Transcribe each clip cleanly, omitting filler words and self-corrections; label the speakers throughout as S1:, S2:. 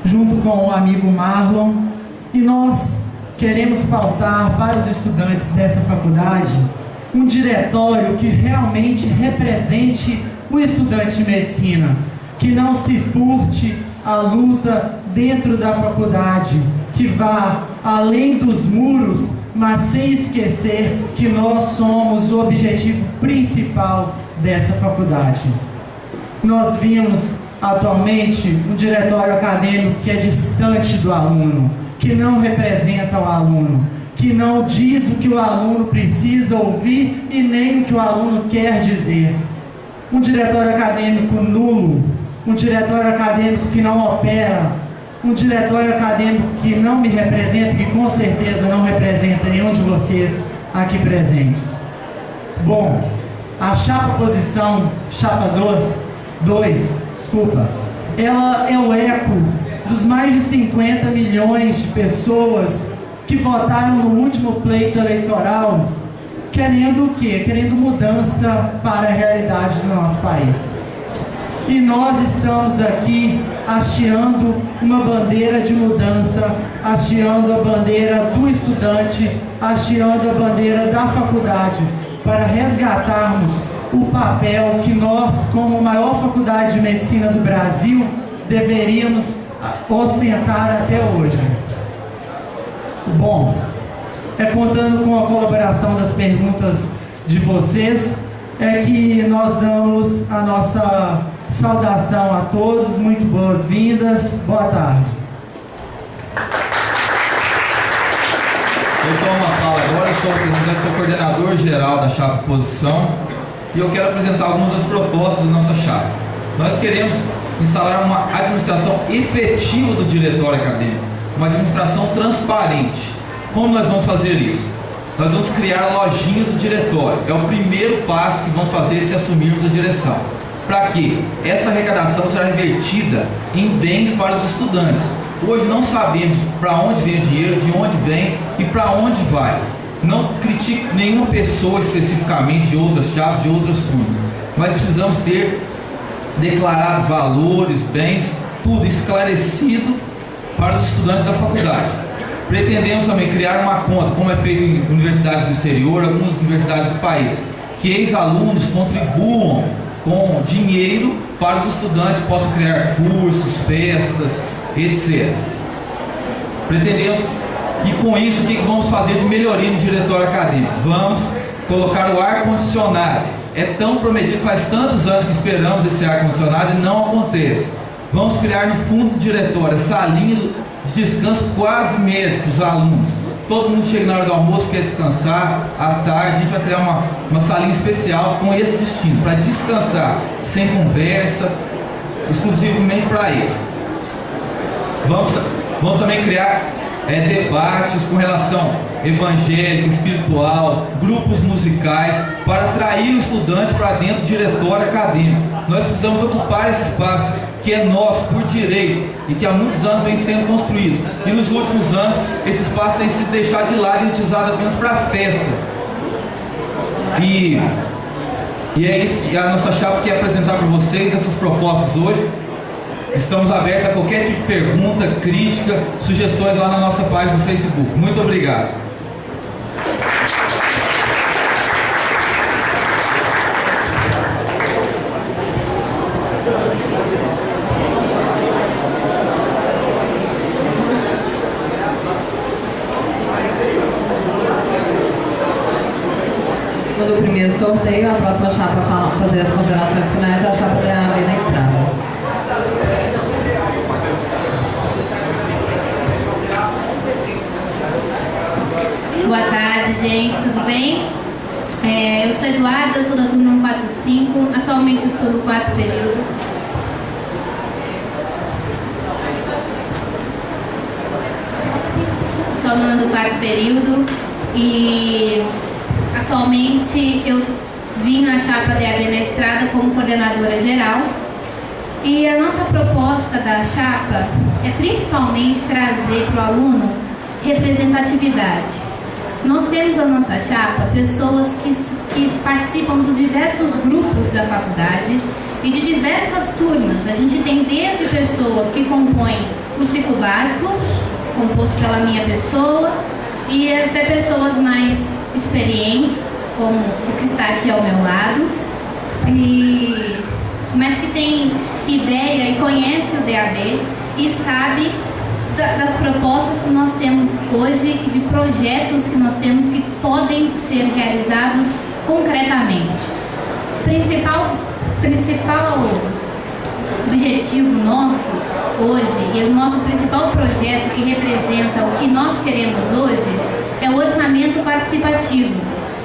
S1: junto com o amigo Marlon, e nós queremos pautar para os estudantes dessa faculdade um diretório que realmente represente o estudante de medicina, que não se furte a luta dentro da faculdade, que vá além dos muros, mas sem esquecer que nós somos o objetivo principal dessa faculdade. Nós vimos atualmente um diretório acadêmico que é distante do aluno, que não representa o aluno, que não diz o que o aluno precisa ouvir e nem o que o aluno quer dizer. Um diretório acadêmico nulo, um diretório acadêmico que não opera, um diretório acadêmico que não me representa, que com certeza não representa nenhum de vocês aqui presentes. Bom, a chapa posição, chapa 2, ela é o eco dos mais de 50 milhões de pessoas que votaram no último pleito eleitoral, querendo o quê? Querendo mudança para a realidade do nosso país. E nós estamos aqui hasteando uma bandeira de mudança, hasteando a bandeira do estudante, hasteando a bandeira da faculdade, para resgatarmos o papel que nós, como maior faculdade de medicina do Brasil, deveríamos ostentar até hoje. Bom, contando com a colaboração das perguntas de vocês, que nós damos a nossa saudação a todos, muito boas-vindas, boa tarde.
S2: Eu tomo a fala agora, sou o representante, sou coordenador geral da chapa Posição, e eu quero apresentar algumas das propostas da nossa chapa. Nós queremos instalar uma administração efetiva do diretório acadêmico, uma administração transparente. Como nós vamos fazer isso? Nós vamos criar a lojinha do diretório. É o primeiro passo que vamos fazer se assumirmos a direção. Para quê? Essa arrecadação será revertida em bens para os estudantes. Hoje não sabemos para onde vem o dinheiro, de onde vem e para onde vai. Não critico nenhuma pessoa especificamente de outras chapas, de outras turmas, mas precisamos ter declarado valores, bens, tudo esclarecido para os estudantes da faculdade. Pretendemos também criar uma conta, como é feito em universidades do exterior, algumas universidades do país, que ex-alunos contribuam com dinheiro para os estudantes possam criar cursos, festas, etc. Pretendemos, e com isso, o que vamos fazer de melhoria no diretório acadêmico? Vamos colocar o ar-condicionado. É tão prometido, faz tantos anos que esperamos esse ar-condicionado e não acontece. Vamos criar no fundo do diretório salinha de descanso quase médico para os alunos. Todo mundo chega na hora do almoço, quer descansar, à tarde a gente vai criar uma salinha especial com esse destino, para descansar, sem conversa, exclusivamente para isso. Vamos também criar debates com relação evangélica, espiritual, grupos musicais, para atrair o estudante para dentro do diretório acadêmico. Nós precisamos ocupar esse espaço que é nosso por direito e que há muitos anos vem sendo construído. E nos últimos anos esse espaço tem sido deixado de lado e utilizado apenas para festas. E é isso que a nossa chapa quer apresentar para vocês, essas propostas hoje. Estamos abertos a qualquer tipo de pergunta, crítica, sugestões lá na nossa página do Facebook. Muito obrigado.
S3: No primeiro sorteio, a próxima chapa para fazer as considerações finais é a chapa da AB na Estrada.
S4: Boa tarde, gente, tudo bem? Eu sou Eduardo, eu sou da turma 145, atualmente eu sou do 4º período. Sou aluna do 4º período e atualmente eu vim na chapa DAB na Estrada como coordenadora geral. E a nossa proposta da chapa é principalmente trazer para o aluno representatividade. Nós temos na nossa chapa pessoas que participam de diversos grupos da faculdade e de diversas turmas. A gente tem desde pessoas que compõem o ciclo básico, composto pela minha pessoa, e até pessoas mais experientes, como o que está aqui ao meu lado, mas que tem ideia e conhece o DAB e sabe das propostas que nós temos hoje e de projetos que nós temos que podem ser realizados concretamente. Principal objetivo nosso hoje e o nosso principal projeto que representa o que nós queremos hoje é o orçamento participativo,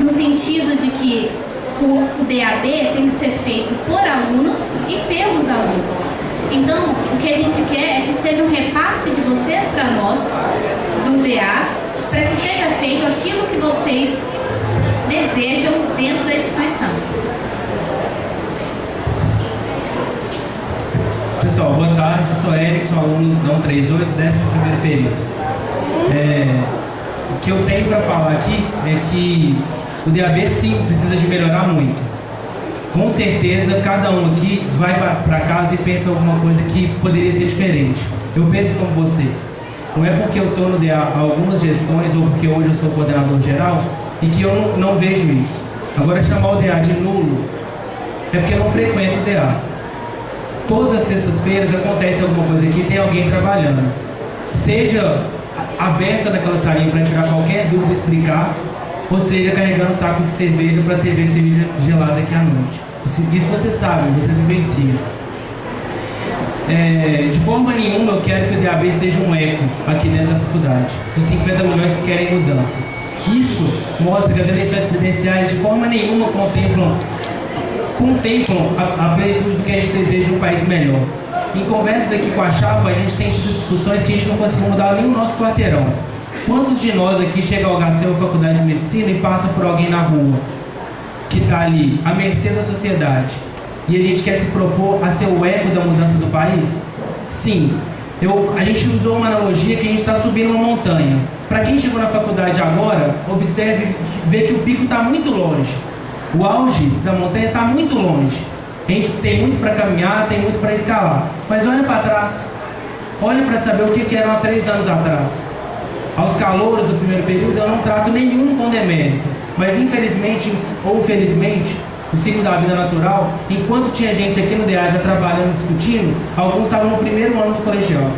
S4: no sentido de que o DAB tem que ser feito por alunos e pelos alunos. Então, o que a gente quer é que seja um repasse de vocês para nós, do DA, para que seja feito aquilo que vocês desejam dentro da instituição.
S5: Pessoal, boa tarde, eu sou Eric, sou aluno da 138, 11º período. O que eu tenho para falar aqui é que o DAB sim precisa de melhorar muito. Com certeza, cada um aqui vai para casa e pensa alguma coisa que poderia ser diferente. Eu penso como vocês. Não é porque eu estou no DA há algumas gestões ou porque hoje eu sou coordenador geral e que eu não vejo isso. Agora, chamar o DA de nulo é porque eu não frequento o DA. Todas as sextas-feiras acontece alguma coisa aqui, tem alguém trabalhando. Seja aberta naquela salinha para tirar qualquer dúvida e explicar, ou seja, carregando um saco de cerveja para servir cerveja gelada aqui à noite. Isso vocês sabem, vocês vivenciam. De forma nenhuma eu quero que o DAB seja um eco aqui dentro da faculdade, dos 50 milhões que querem mudanças. Isso mostra que as eleições presidenciais de forma nenhuma contemplam a plenitude do que a gente deseja de um país melhor. Em conversas aqui com a chapa, a gente tem tido discussões que a gente não conseguiu mudar nem o nosso quarteirão. Quantos de nós aqui chega ao HC ou Faculdade de Medicina e passa por alguém na rua que está ali, à mercê da sociedade, e a gente quer se propor a ser o eco da mudança do país? Sim. A gente usou uma analogia que a gente está subindo uma montanha. Para quem chegou na faculdade agora, observe, vê que o pico está muito longe. O auge da montanha está muito longe. A gente tem muito para caminhar, tem muito para escalar. Mas olha para trás. Olha para saber o que eram há 3 anos atrás. Aos calouros do primeiro período eu não trato nenhum com demérito. Mas infelizmente ou felizmente, o ciclo da vida natural, enquanto tinha gente aqui no DA já trabalhando, discutindo, alguns estavam no primeiro ano do colegial.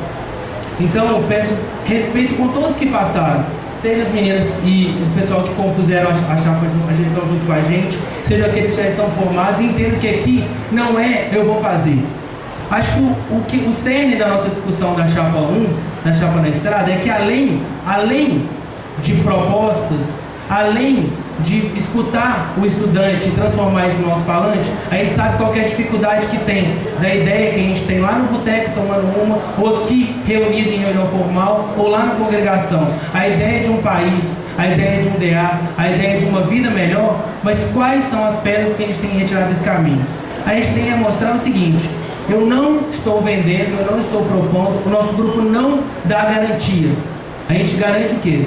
S5: Então eu peço respeito com todos que passaram. Seja as meninas e o pessoal que compuseram a gestão junto com a gente, seja aqueles que já estão formados, e entendo que aqui não é eu vou fazer. Acho que o cerne da nossa discussão da chapa 1, da chapa na estrada, é que além de propostas, além de escutar o estudante e transformar isso no alto-falante, a gente sabe qual que é a dificuldade que tem da ideia que a gente tem lá no boteco tomando uma, ou aqui reunido em reunião formal, ou lá na congregação. A ideia de um país, a ideia de um DA, a ideia de uma vida melhor, mas quais são as pedras que a gente tem que retirar desse caminho? A gente tem que mostrar o seguinte: eu não estou vendendo, eu não estou propondo, o nosso grupo não dá garantias. A gente garante o quê?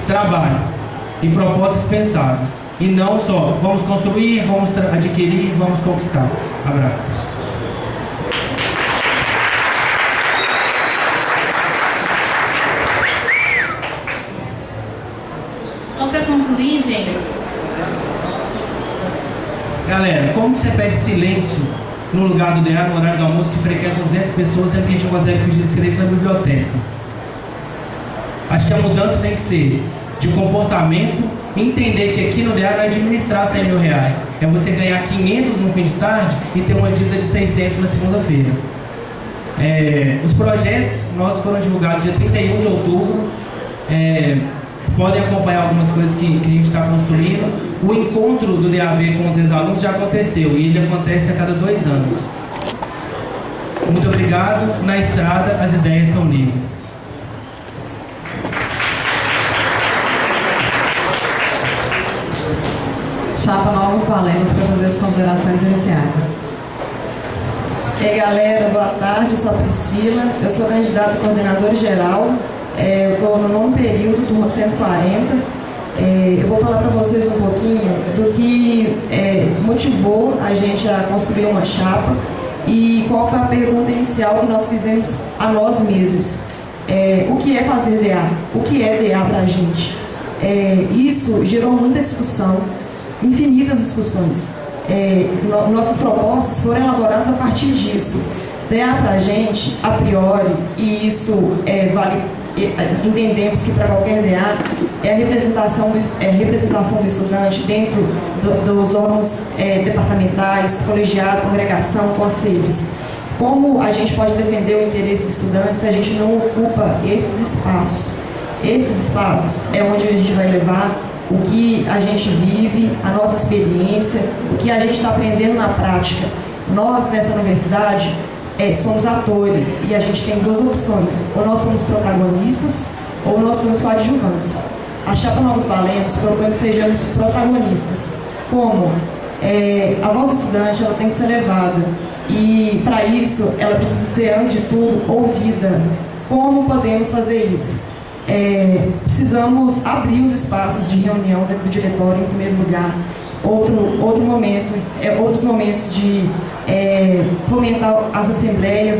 S5: Trabalho e propostas pensadas. E não só vamos construir, vamos adquirir, vamos conquistar. Abraço.
S4: Só para concluir, gente.
S5: Galera, como que você pede silêncio no lugar do DA, no horário do almoço, que frequentam 200 pessoas, sendo que a gente não consegue pedir silêncio na biblioteca? Acho que a mudança tem que ser de comportamento, entender que aqui no DA não é administrar 100 mil reais, é você ganhar 500 no fim de tarde e ter uma dívida de 600 na segunda-feira. Os projetos nossos foram divulgados dia 31 de outubro, podem acompanhar algumas coisas que a gente está construindo. O encontro do DAB com os ex-alunos já aconteceu e ele acontece a cada 2 anos. Muito obrigado. Na estrada, as ideias são livres.
S3: Chapa Novos Palenos para fazer as considerações iniciais.
S6: E aí, galera, boa tarde, eu sou a Priscila, eu sou candidata a coordenadora geral, eu estou no 9º período, turma 140. Eu vou falar para vocês um pouquinho do que motivou a gente a construir uma chapa E qual foi a pergunta inicial que nós fizemos a nós mesmos? O que é fazer DA? O que é DA para a gente? Isso gerou muita discussão, infinitas discussões. Nossas propostas foram elaboradas a partir disso. DA para a gente, a priori, e isso vale, entendemos que para qualquer DA, é a representação do estudante dentro dos órgãos departamentais, colegiado, congregação, conselhos. Como a gente pode defender o interesse dos estudantes se a gente não ocupa esses espaços? Esses espaços é onde a gente vai levar o que a gente vive, a nossa experiência, o que a gente está aprendendo na prática. Nós, nessa universidade, somos atores e a gente tem duas opções: ou nós somos protagonistas ou nós somos coadjuvantes. A Chapa Novos Balemos propõe que sejamos protagonistas. Como? A voz do estudante ela tem que ser levada e, para isso, ela precisa ser, antes de tudo, ouvida. Como podemos fazer isso? Precisamos abrir os espaços de reunião dentro do diretório, em primeiro lugar. Outros momentos de fomentar as assembleias,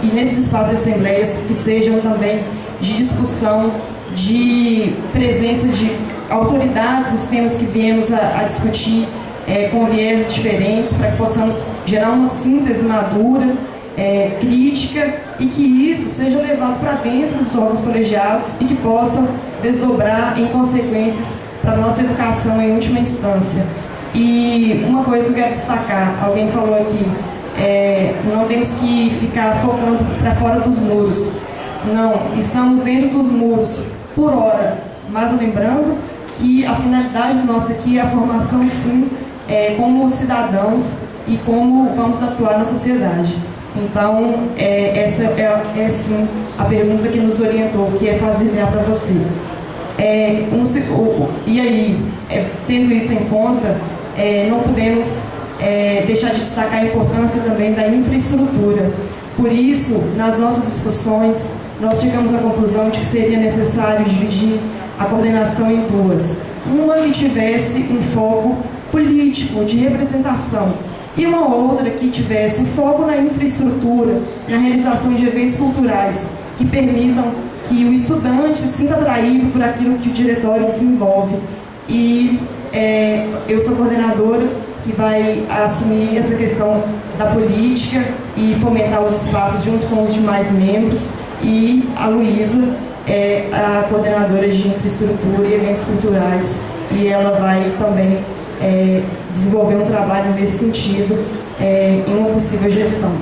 S6: e nesses espaços de assembleias que sejam também de discussão, de presença de autoridades nos temas que viemos a discutir, com vieses diferentes, para que possamos gerar uma síntese madura, crítica, e que isso seja levado para dentro dos órgãos colegiados e que possa desdobrar em consequências para a nossa educação em última instância. E uma coisa que eu quero destacar, alguém falou aqui, não temos que ficar focando para fora dos muros. Não, estamos dentro dos muros por hora, mas lembrando que a finalidade nossa aqui é a formação, sim, como cidadãos e como vamos atuar na sociedade. Então, essa é sim a pergunta que nos orientou, que é fazer DA para você. E aí, tendo isso em conta, não podemos deixar de destacar a importância também da infraestrutura. Por isso, nas nossas discussões, nós chegamos à conclusão de que seria necessário dividir a coordenação em duas. Uma que tivesse um foco político, de representação, e uma outra que tivesse foco na infraestrutura, na realização de eventos culturais, que permitam que o estudante se sinta atraído por aquilo que o diretório desenvolve. E eu sou coordenadora que vai assumir essa questão da política e fomentar os espaços junto com os demais membros, e a Luísa é a coordenadora de infraestrutura e eventos culturais, e ela vai também desenvolver um trabalho nesse sentido em uma possível gestão.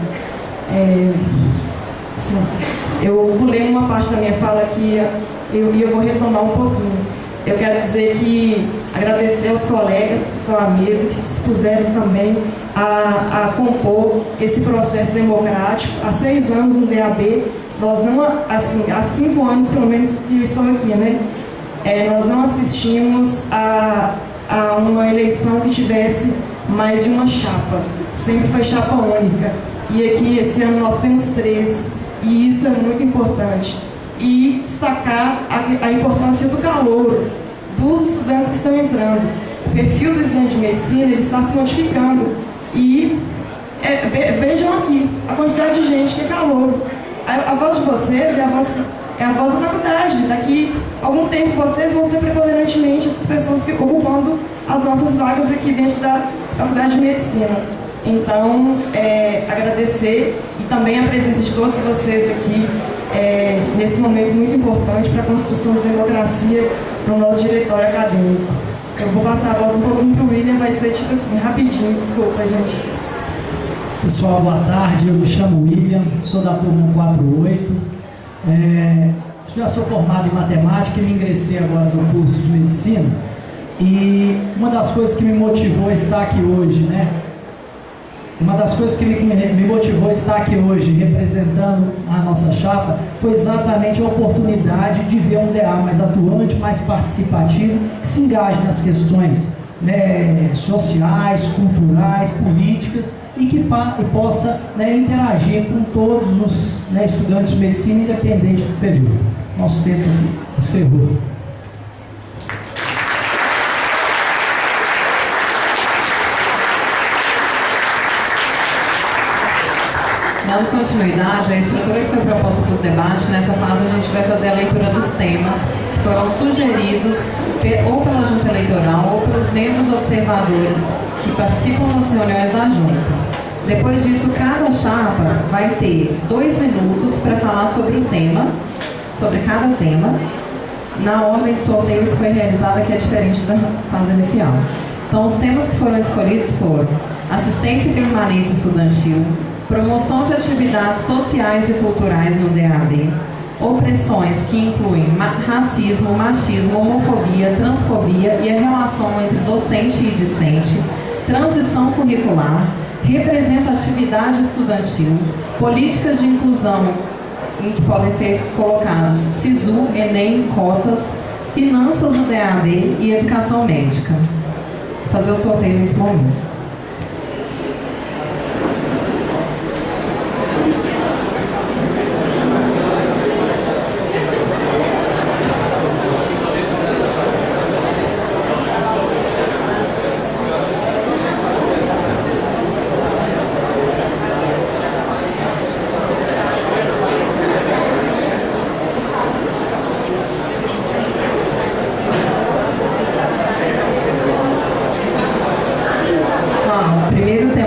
S6: Assim, eu pulei uma parte da minha fala aqui e eu vou retomar um pouquinho. Eu quero dizer que agradecer aos colegas que estão à mesa, que se dispuseram também a compor esse processo democrático. Há 6 anos no DAB, nós não, assim, há 5 anos pelo menos que eu estou aqui, né? Nós não assistimos a uma eleição que tivesse mais de uma chapa. Sempre foi chapa única. E aqui, esse ano, nós temos 3, e isso é muito importante. E destacar a importância do calouro dos estudantes que estão entrando. O perfil do estudante de medicina ele está se modificando. E vejam aqui a quantidade de gente que é calouro. A voz de vocês é a voz da faculdade. Daqui a algum tempo vocês vão ser preponderantemente essas pessoas que ocupando as nossas vagas aqui dentro da Faculdade de Medicina. Então, agradecer e também a presença de todos vocês aqui nesse momento muito importante para a construção da democracia no nosso diretório acadêmico. Eu vou passar a voz um pouquinho para o William, vai ser tipo assim, rapidinho, desculpa, gente.
S7: Pessoal, boa tarde, eu me chamo William, sou da turma 148, já sou formado em matemática e me ingressei agora no curso de medicina, e uma das coisas que me motivou a estar aqui hoje, né? Uma das coisas que me motivou a estar aqui hoje representando a nossa chapa foi exatamente a oportunidade de ver um DA mais atuante, mais participativo, que se engaje nas questões sociais, culturais, políticas e que possa interagir com todos os estudantes de medicina, independente do período. Nosso tempo aqui encerrou.
S3: Dando continuidade, a estrutura que foi proposta para o debate, nessa fase a gente vai fazer a leitura dos temas que foram sugeridos ou pela Junta Eleitoral ou pelos membros observadores que participam das reuniões da Junta. Depois disso, cada chapa vai ter 2 minutos para falar sobre o tema, sobre cada tema, na ordem de sorteio que foi realizada, que é diferente da fase inicial. Então, os temas que foram escolhidos foram assistência e permanência estudantil, promoção de atividades sociais e culturais no DAB, opressões que incluem racismo, machismo, homofobia, transfobia e a relação entre docente e discente, transição curricular, representatividade estudantil, políticas de inclusão em que podem ser colocados SISU, ENEM, cotas, finanças no DAB e educação médica. Vou fazer o sorteio nesse momento.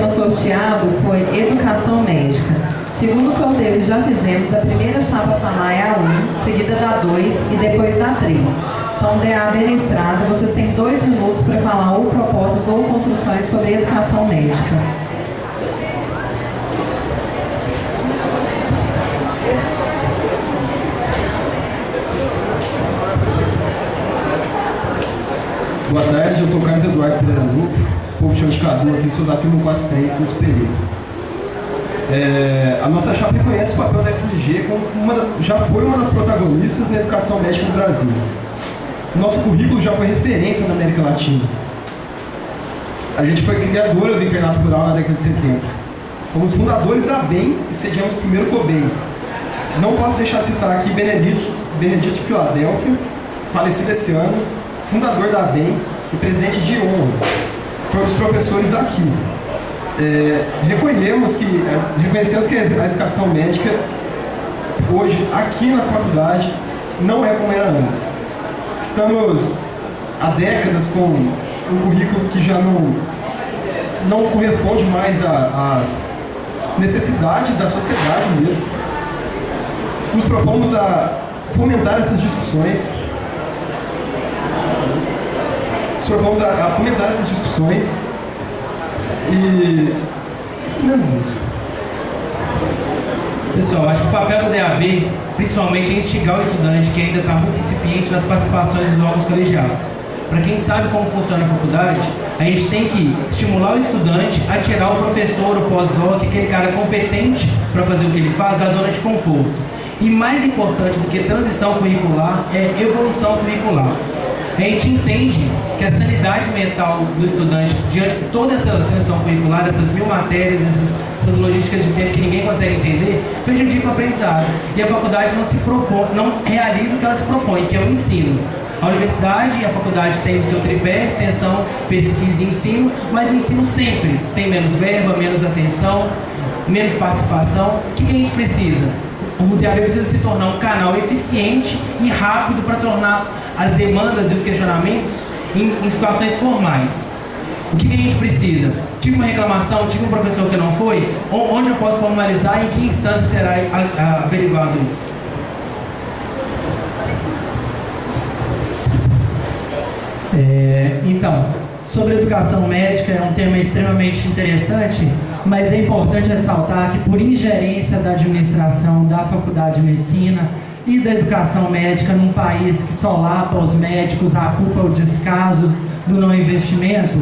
S3: Sorteado foi educação médica. Segundo o sorteio que já fizemos, a primeira chapa a falar é a 1, seguida da 2 e depois da 3. Então, DAB na estrada, vocês têm 2 minutos para falar ou propostas ou construções sobre educação médica.
S8: Boa tarde, eu sou o Carlos Eduardo Pereira Lupo, povo chama de Cadu, aqui sou da turma 43, nesse período. A nossa chapa reconhece o papel da FMG como já foi uma das protagonistas na educação médica no Brasil. Nosso currículo já foi referência na América Latina. A gente foi criadora do internato rural na década de 70. Fomos fundadores da BEM e sediamos o primeiro COBEI. Não posso deixar de citar aqui Benedito Filadélfia, falecido esse ano, fundador da BEM e presidente de honra. Foram os professores daqui. Reconhecemos que a educação médica, hoje, aqui na faculdade, não é como era antes. Estamos há décadas com um currículo que já não corresponde mais às necessidades da sociedade mesmo. Nos propomos a fomentar essas discussões. E mais ou menos isso.
S5: Pessoal, acho que o papel do DAB, principalmente, é instigar o estudante que ainda está muito incipiente nas participações dos órgãos colegiados. Para quem sabe como funciona a faculdade, a gente tem que estimular o estudante a tirar o professor, o pós-doc, aquele cara competente para fazer o que ele faz, da zona de conforto. E mais importante do que transição curricular é evolução curricular. A gente entende que a sanidade mental do estudante, diante de toda essa transição curricular, essas 1000 matérias, essas logísticas de tempo que ninguém consegue entender, prejudica o aprendizado. E a faculdade não realiza o que ela se propõe, que é o ensino. A universidade e a faculdade têm o seu tripé, extensão, pesquisa e ensino, mas o ensino sempre tem menos verba, menos atenção, menos participação. O que a gente precisa? O DAB precisa se tornar um canal eficiente e rápido para tornar as demandas e os questionamentos em situações formais. O que a gente precisa? Tive uma reclamação, tive um professor que não foi, onde eu posso formalizar e em que instância será averiguado isso?
S1: Então, sobre educação médica é um tema extremamente interessante, mas é importante ressaltar que, por ingerência da administração da Faculdade de Medicina e da educação médica num país que solapa os médicos, a culpa o descaso do não investimento,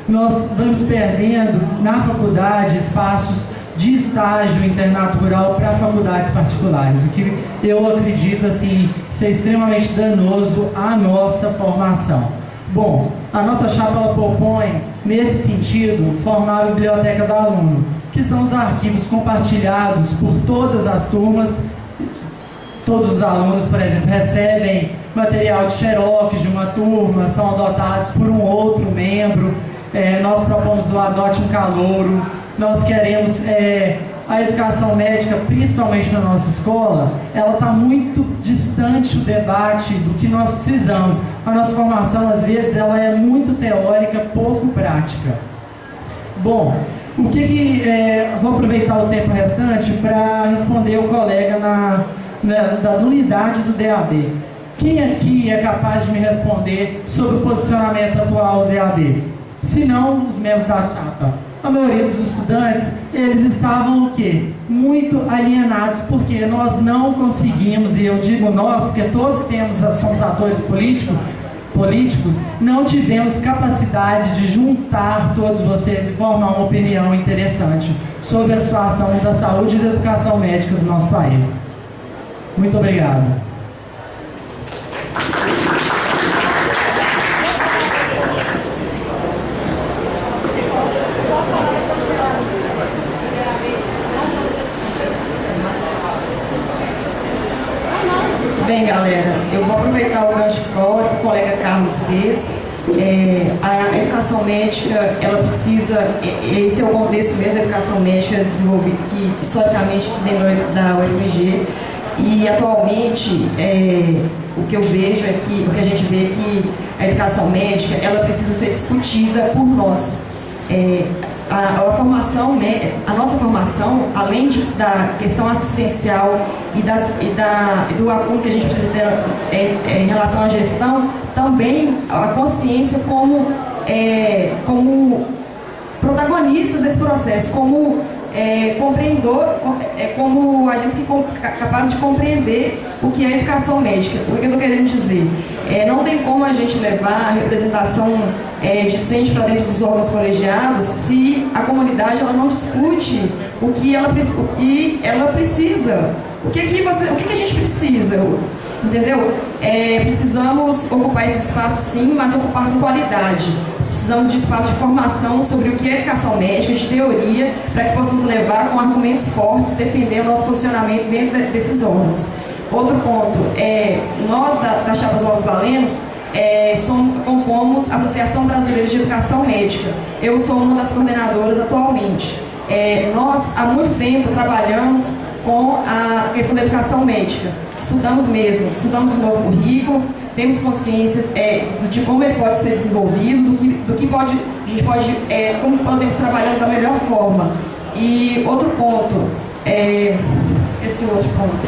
S1: nós vamos perdendo na faculdade espaços de estágio, internato rural para faculdades particulares, o que eu acredito assim ser extremamente danoso à nossa formação. Bom, a nossa chapa ela propõe, nesse sentido, formar a biblioteca do aluno, que são os arquivos compartilhados por todas as turmas. Todos os alunos, por exemplo, recebem material de xerox de uma turma, são adotados por um outro membro. Nós propomos o Adote um Calouro. Nós queremos a educação médica, principalmente na nossa escola, ela está muito distante do debate do que nós precisamos. A nossa formação, às vezes, ela é muito teórica, pouco prática. Bom, vou aproveitar o tempo restante para responder o colega da unidade do DAB. Quem aqui é capaz de me responder sobre o posicionamento atual do DAB? Se não, os membros da chapa. A maioria dos estudantes, eles estavam o quê? Muito alienados, porque nós não conseguimos, e eu digo nós, porque todos somos atores políticos, não tivemos capacidade de juntar todos vocês e formar uma opinião interessante sobre a situação da saúde e da educação médica do nosso país. Muito obrigado.
S6: Bem, galera, eu vou aproveitar o gancho histórico que o colega Carlos fez. A educação médica, ela precisa, esse é o contexto mesmo da educação médica desenvolvida aqui, historicamente, dentro da UFMG, e atualmente, o que eu vejo é que, o que a gente vê é que a educação médica, ela precisa ser discutida por nós. A nossa formação, além da questão assistencial e do acúmulo que a gente precisa ter em relação à gestão, também a consciência como protagonistas desse processo, como como agentes capazes de compreender o que é a educação médica. O que eu estou querendo dizer? Não tem como a gente levar a representação discente para dentro dos órgãos colegiados se a comunidade ela não discute o que ela precisa. O que a gente precisa? Entendeu? Precisamos ocupar esse espaço sim, mas ocupar com qualidade. Precisamos de espaço de formação sobre o que é educação médica, de teoria, para que possamos levar com argumentos fortes, defender o nosso posicionamento dentro desses órgãos. Outro ponto, nós da Chapa dos Novos Balenos compomos a Associação Brasileira de Educação Médica. Eu sou uma das coordenadoras atualmente. Nós, há muito tempo, trabalhamos com a questão da educação médica. Estudamos um novo currículo, temos consciência de como ele pode ser desenvolvido, como podemos trabalhar da melhor forma. E outro ponto, esqueci o outro ponto.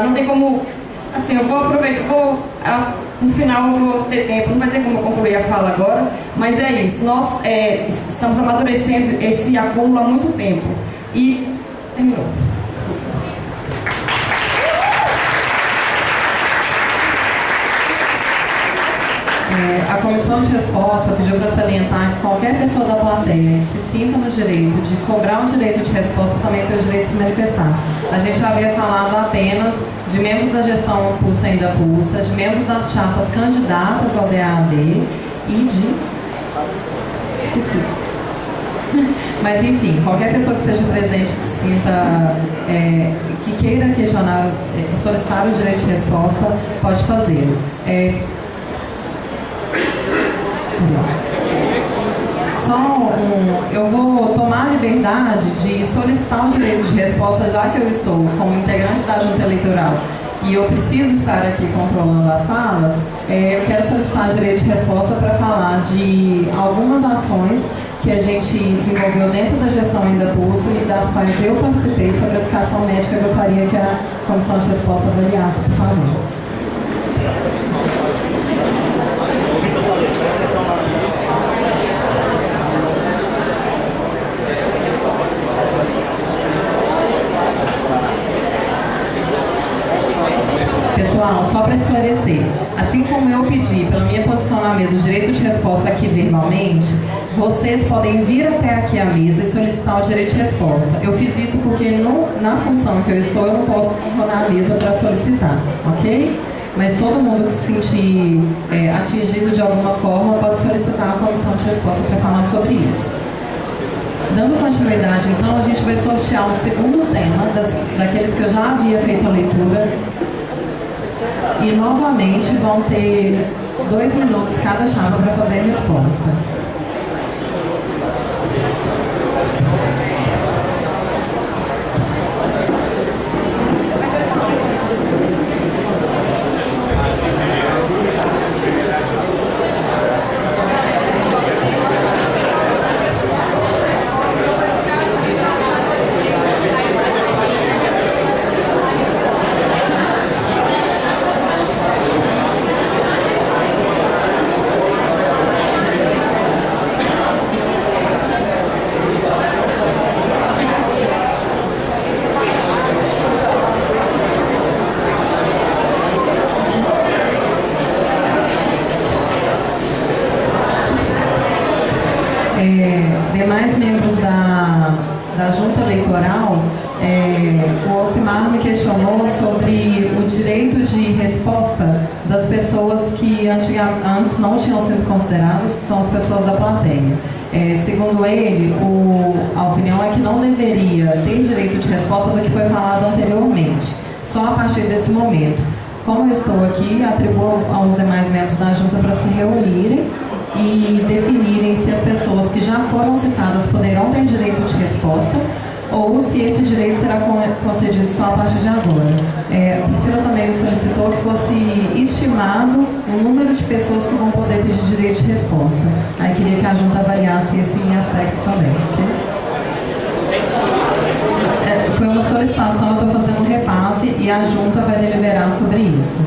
S6: Não tem como, assim, eu vou aproveitar, no final eu vou ter tempo, não vai ter como concluir a fala agora, mas é isso, nós estamos amadurecendo esse acúmulo há muito tempo. E terminou. Desculpa.
S3: A comissão de resposta pediu para salientar que qualquer pessoa da plateia que se sinta no direito de cobrar um direito de resposta também tem o direito de se manifestar. A gente havia falado apenas de membros da gestão Pulsa e ainda Pulsa, de membros das chapas candidatas ao DAB e de... Esqueci. Mas enfim, qualquer pessoa que seja presente, que se sinta, que queira questionar, solicitar o direito de resposta, pode fazê-lo. Eu vou tomar a liberdade de solicitar o direito de resposta, já que eu estou como integrante da Junta Eleitoral e eu preciso estar aqui controlando as falas. Eu quero solicitar o direito de resposta para falar de algumas ações que a gente desenvolveu dentro da gestão Ainda Pulso e das quais eu participei sobre a educação médica. Eu gostaria que a comissão de resposta avaliasse, por favor. Pessoal, só para esclarecer, assim como eu pedi pela minha posição na mesa o direito de resposta aqui verbalmente, vocês podem vir até aqui à mesa e solicitar o direito de resposta. Eu fiz isso porque na função que eu estou, eu não posso rodar a mesa para solicitar, ok? Mas todo mundo que se sentir atingido de alguma forma pode solicitar a comissão de resposta para falar sobre isso. Dando continuidade, então, a gente vai sortear um segundo tema, daqueles que eu já havia feito a leitura. E, novamente, vão ter 2 minutos cada chapa para fazer a resposta. eleitoral, o Alcimar me questionou sobre o direito de resposta das pessoas que antes não tinham sido consideradas, que são as pessoas da plateia. Segundo ele, a opinião é que não deveria ter direito de resposta do que foi falado anteriormente, só a partir desse momento. Como eu estou aqui, atribuo aos demais membros da junta para se reunirem e definirem se as pessoas que já foram citadas poderão ter direito de resposta ou se esse direito será concedido só a partir de agora. A Priscila também me solicitou que fosse estimado o número de pessoas que vão poder pedir direito de resposta. Aí queria que a junta avaliasse esse aspecto também, ok? Foi uma solicitação, eu estou fazendo um repasse e a junta vai deliberar sobre isso.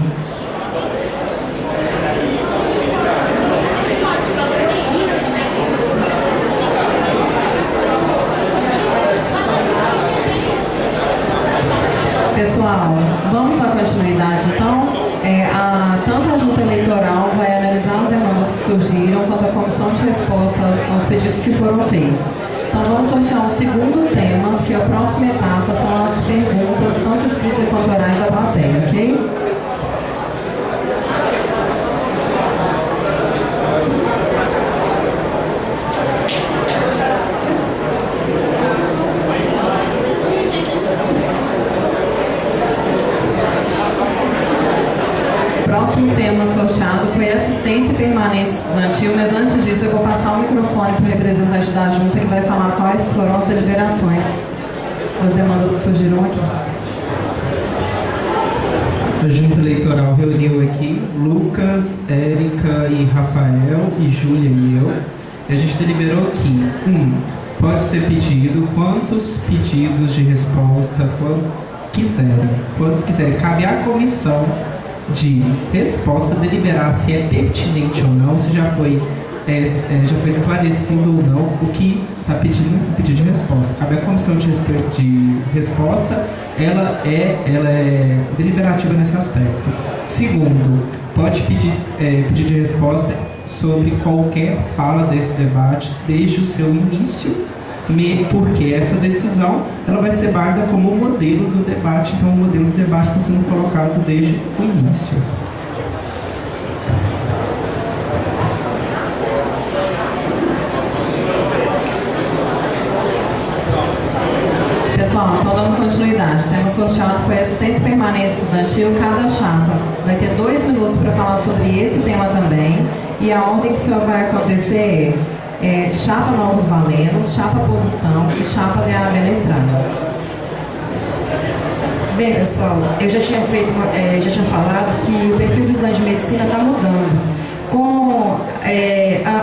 S3: Pessoal, vamos dar continuidade então. Tanto a junta eleitoral vai analisar as demandas que surgiram, quanto a comissão de resposta aos pedidos que foram feitos. Então vamos sortear um segundo tema, que a próxima etapa são as perguntas, tanto escritas quanto orais da plateia, ok? O próximo tema sorteado foi assistência e permanência estudantil, mas antes disso eu vou passar o microfone para o representante da junta que vai falar quais foram as deliberações das demandas que surgiram aqui.
S9: A junta eleitoral reuniu aqui Lucas, Érica e Rafael, e Júlia e eu. E a gente deliberou que, pode ser pedido quantos pedidos de resposta quantos quiserem. Cabe à comissão de resposta deliberar se é pertinente ou não, se já foi esclarecido ou não o que está pedindo o pedido de resposta. Cabe à comissão de resposta, ela é deliberativa nesse aspecto. Segundo, pode pedir pedido de resposta sobre qualquer fala desse debate desde o seu início, porque essa decisão ela vai ser válida como o modelo do debate, então o modelo do debate está sendo colocado desde o início.
S3: Pessoal, então dando continuidade, o tema sorteado foi assistência e permanência estudantil. Cada chapa vai ter 2 minutos para falar sobre esse tema também, e a ordem que isso vai acontecer é chapa Novos Balenos, chapa Posição e chapa DAB na Estrada.
S6: Bem, pessoal, eu já tinha falado que o perfil do estudante de medicina está mudando. Com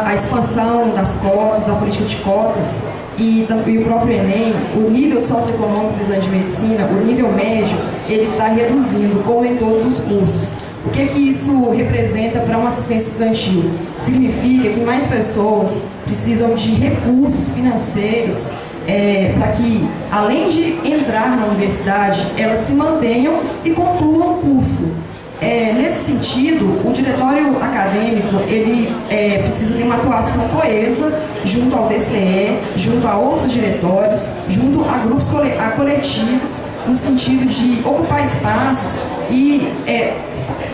S6: a expansão das cotas, da política de cotas e o próprio Enem, o nível socioeconômico do estudante de medicina, o nível médio, ele está reduzindo, como em todos os cursos. O que isso representa para uma assistência estudantil? Significa que mais pessoas precisam de recursos financeiros para que, além de entrar na universidade, elas se mantenham e concluam o curso. Nesse sentido, o diretório acadêmico ele precisa ter uma atuação coesa junto ao DCE, junto a outros diretórios, junto a grupos coletivos, no sentido de ocupar espaços e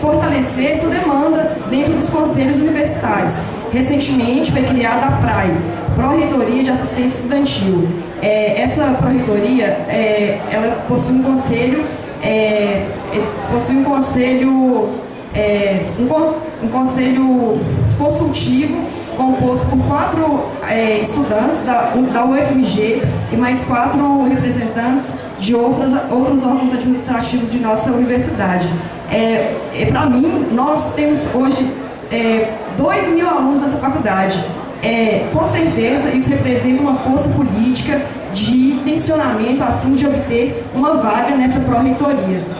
S6: fortalecer essa demanda dentro dos conselhos universitários. Recentemente foi criada a PRAE, Pró-Reitoria de Assistência Estudantil. Essa Pró-Reitoria ela possui um conselho consultivo composto por 4 estudantes da UFMG e mais 4 representantes de outros órgãos administrativos de nossa universidade. Para mim, nós temos hoje 2.000 alunos nessa faculdade. Com certeza, isso representa uma força política de tensionamento a fim de obter uma vaga nessa pró-reitoria.